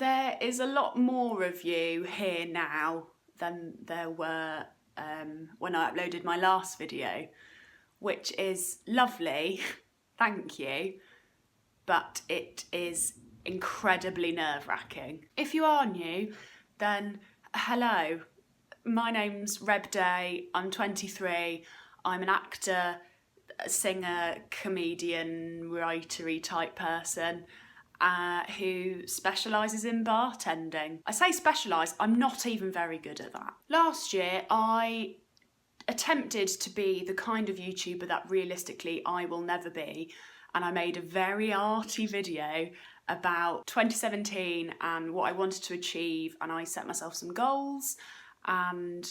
There is a lot more of you here now than there were when I uploaded my last video, which is lovely, thank you, but it is incredibly nerve-wracking. If you are new, then hello, my name's Rebview, I'm 23, I'm an actor, singer, comedian, writery type person who specialises in bartending. I say specialise, I'm not even very good at that. Last year I attempted to be the kind of YouTuber that realistically I will never be, and I made a very arty video about 2017 and what I wanted to achieve, and I set myself some goals, and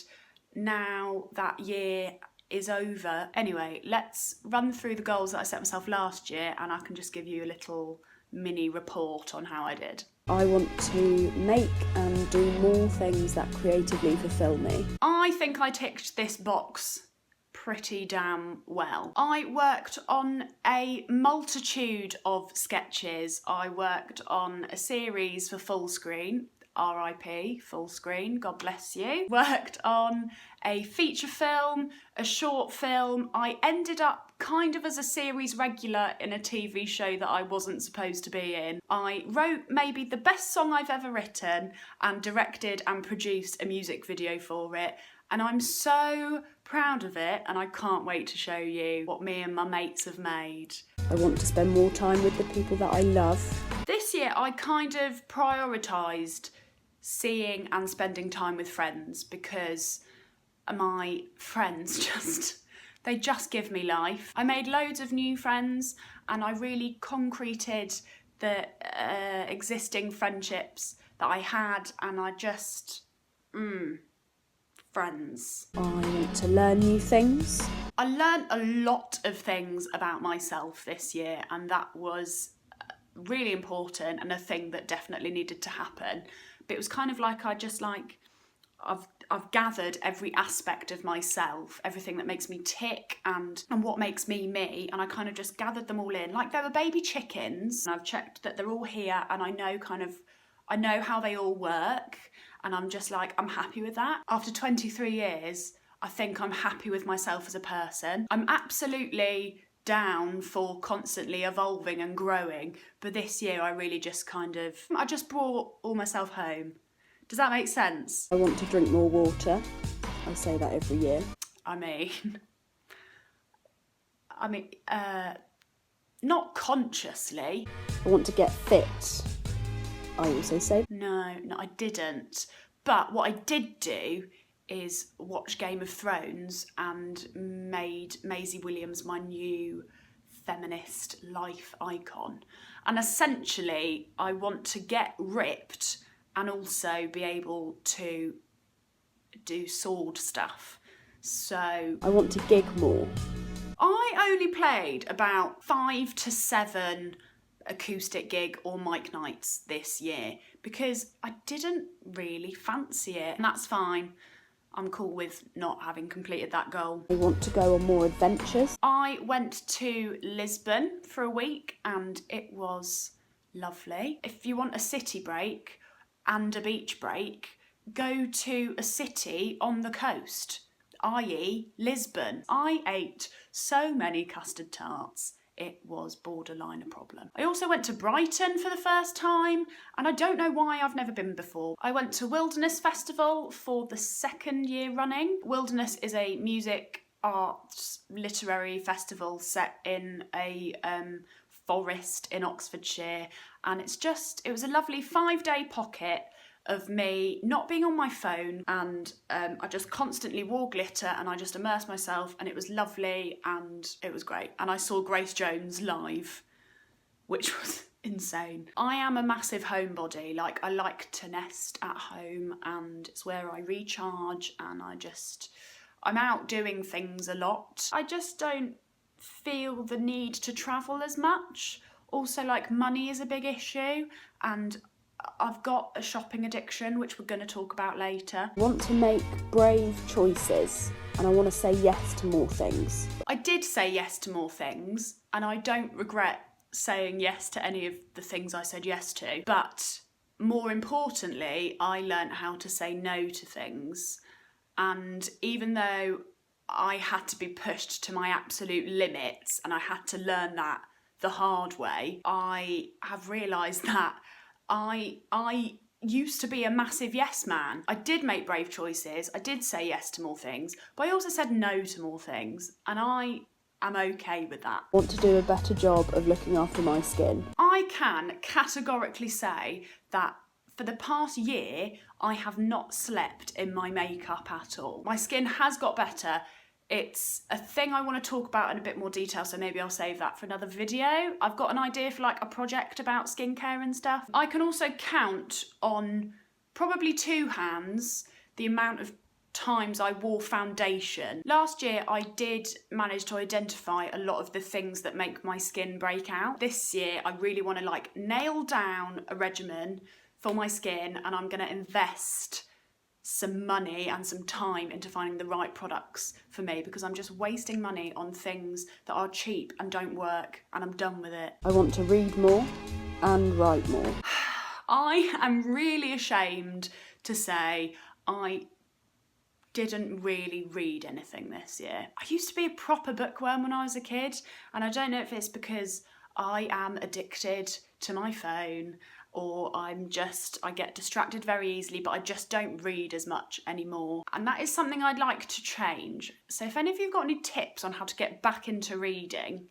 now that year is over. Anyway, let's run through the goals that I set myself last year and I can just give you a little mini report on how I did. I want to make and do more things that creatively fulfill me. I think I ticked this box pretty damn well. I worked on a multitude of sketches. I worked on a series for full screen, RIP, full screen, God bless you. Worked on a feature film, a short film. I ended up kind of as a series regular in a TV show that I wasn't supposed to be in. I wrote maybe the best song I've ever written and directed and produced a music video for it. And I'm so proud of it, and I can't wait to show you what me and my mates have made. I want to spend more time with the people that I love. This year I kind of prioritised seeing and spending time with friends because my friends they just give me life. I made loads of new friends and I really concreted the existing friendships that I had, and I just, friends. I want to learn new things. I learned a lot of things about myself this year, and that was really important and a thing that definitely needed to happen. But it was kind of like I've gathered every aspect of myself, everything that makes me tick and what makes me me, and I kind of just gathered them all in like they were baby chickens. And I've checked that they're all here, and I know how they all work, and I'm just like, I'm happy with that. After 23 years, I think I'm happy with myself as a person. I'm absolutely down for constantly evolving and growing, but this year I really just I just brought all myself home. Does that make sense? I want to drink more water. I say that every year. I mean, not consciously. I want to get fit. I also say. No, I didn't. But what I did do is watch Game of Thrones and made Maisie Williams my new feminist life icon. And essentially, I want to get ripped and also be able to do sword stuff. So I want to gig more. I only played about 5 to 7 acoustic gig or mic nights this year because I didn't really fancy it, and that's fine. I'm cool with not having completed that goal. I want to go on more adventures. I went to Lisbon for a week and it was lovely. If you want a city break and a beach break, go to a city on the coast, i.e. Lisbon. I ate so many custard tarts. It was borderline a problem. I also went to Brighton for the first time, and I don't know why I've never been before. I went to Wilderness Festival for the 2nd year running. Wilderness is a music, arts, literary festival set in a forest in Oxfordshire, and it was a lovely 5-day pocket of me not being on my phone, and I just constantly wore glitter and I just immersed myself, and it was lovely and it was great. And I saw Grace Jones live, which was insane. I am a massive homebody. Like, I like to nest at home and it's where I recharge, and I'm out doing things a lot. I just don't feel the need to travel as much. Also, like, money is a big issue, and I've got a shopping addiction, which we're going to talk about later. I want to make brave choices, and I want to say yes to more things. I did say yes to more things, and I don't regret saying yes to any of the things I said yes to, but more importantly, I learnt how to say no to things. And even though I had to be pushed to my absolute limits and I had to learn that the hard way, I have realised that I used to be a massive yes man. I did make brave choices, I did say yes to more things, but I also said no to more things, and I am okay with that. I want to do a better job of looking after my skin. I can categorically say that for the past year, I have not slept in my makeup at all. My skin has got better. It's a thing I want to talk about in a bit more detail, so maybe I'll save that for another video. I've got an idea for like a project about skincare and stuff. I can also count on probably 2 hands the amount of times I wore foundation. Last year I did manage to identify a lot of the things that make my skin break out. This year I really want to like nail down a regimen for my skin, and I'm going to invest some money and some time into finding the right products for me, because I'm just wasting money on things that are cheap and don't work, and I'm done with it. I want to read more and write more. I am really ashamed to say I didn't really read anything this year. I used to be a proper bookworm when I was a kid, and I don't know if it's because I am addicted to my phone or I get distracted very easily, but I just don't read as much anymore. And that is something I'd like to change. So if any of you have got any tips on how to get back into reading,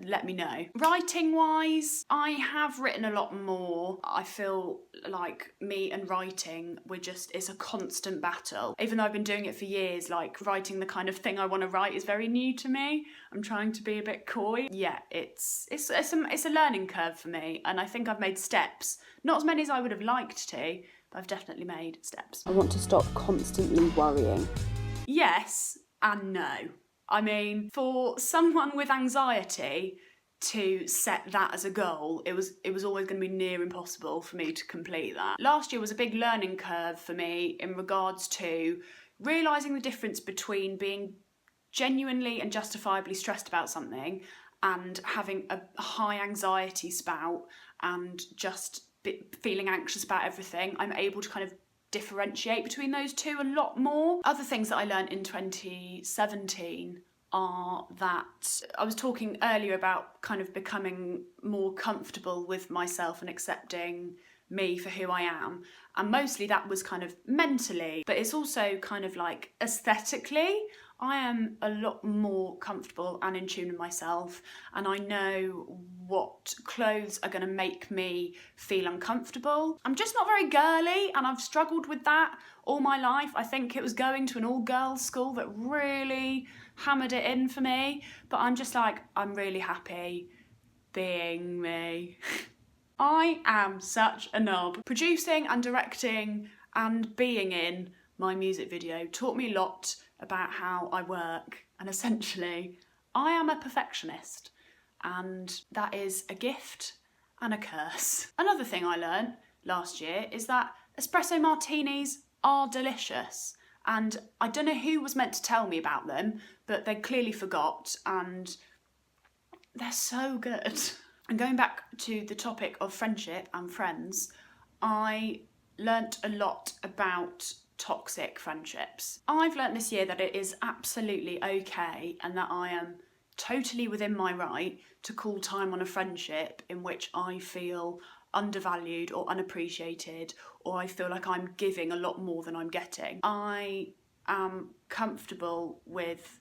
let me know. Writing wise, I have written a lot more. I feel like me and writing, it's a constant battle. Even though I've been doing it for years, like writing the kind of thing I want to write is very new to me. I'm trying to be a bit coy. Yeah, it's a learning curve for me, and I think I've made steps. Not as many as I would have liked to, but I've definitely made steps. I want to stop constantly worrying. Yes and no. I mean, for someone with anxiety to set that as a goal, it was always going to be near impossible for me to complete that. Last year was a big learning curve for me in regards to realising the difference between being genuinely and justifiably stressed about something and having a high anxiety spout and just feeling anxious about everything. I'm able to kind of differentiate between those two a lot more. Other things that I learned in 2017 are that I was talking earlier about kind of becoming more comfortable with myself and accepting me for who I am, and mostly that was kind of mentally, but it's also kind of like aesthetically. I am a lot more comfortable and in tune with myself, and I know what clothes are going to make me feel uncomfortable. I'm just not very girly, and I've struggled with that all my life. I think it was going to an all-girls school that really hammered it in for me, but I'm just like, I'm really happy being me. I am such a knob. Producing and directing and being in my music video taught me a lot about how I work, and essentially I am a perfectionist, and that is a gift and a curse. Another thing I learned last year is that espresso martinis are delicious, and I don't know who was meant to tell me about them, but they clearly forgot, and they're so good. And going back to the topic of friendship and friends, I learnt a lot about toxic friendships. I've learnt this year that it is absolutely okay and that I am totally within my right to call time on a friendship in which I feel undervalued or unappreciated, or I feel like I'm giving a lot more than I'm getting. I am comfortable with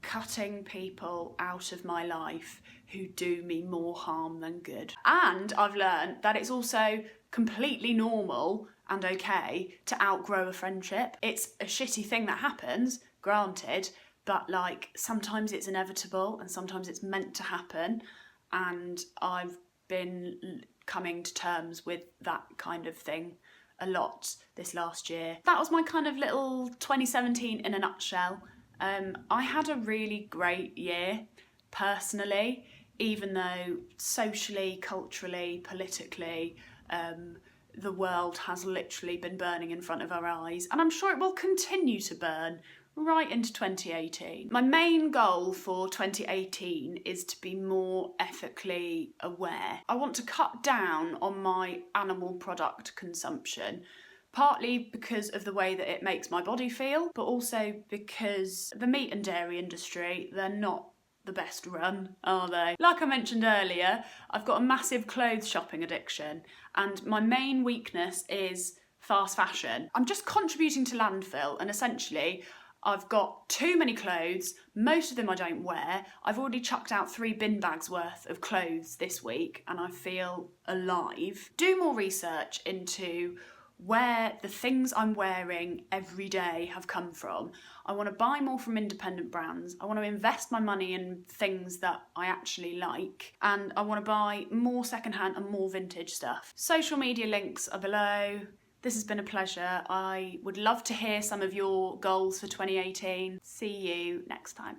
cutting people out of my life who do me more harm than good. And I've learned that it's also completely normal and okay to outgrow a friendship. It's a shitty thing that happens, granted, but like sometimes it's inevitable and sometimes it's meant to happen, and I've been coming to terms with that kind of thing a lot this last year. That was my kind of little 2017 in a nutshell. I had a really great year personally, even though socially, culturally, politically, the world has literally been burning in front of our eyes, and I'm sure it will continue to burn right into 2018. My main goal for 2018 is to be more ethically aware. I want to cut down on my animal product consumption, partly because of the way that it makes my body feel, but also because the meat and dairy industry, they're not the best run, are they? Like I mentioned earlier, I've got a massive clothes shopping addiction, and my main weakness is fast fashion. I'm just contributing to landfill, and essentially I've got too many clothes, most of them I don't wear. I've already chucked out 3 bin bags worth of clothes this week and I feel alive. Do more research into where the things I'm wearing every day have come from. I want to buy more from independent brands. I want to invest my money in things that I actually like, and I want to buy more secondhand and more vintage stuff. Social media links are below. This has been a pleasure. I would love to hear some of your goals for 2018. See you next time.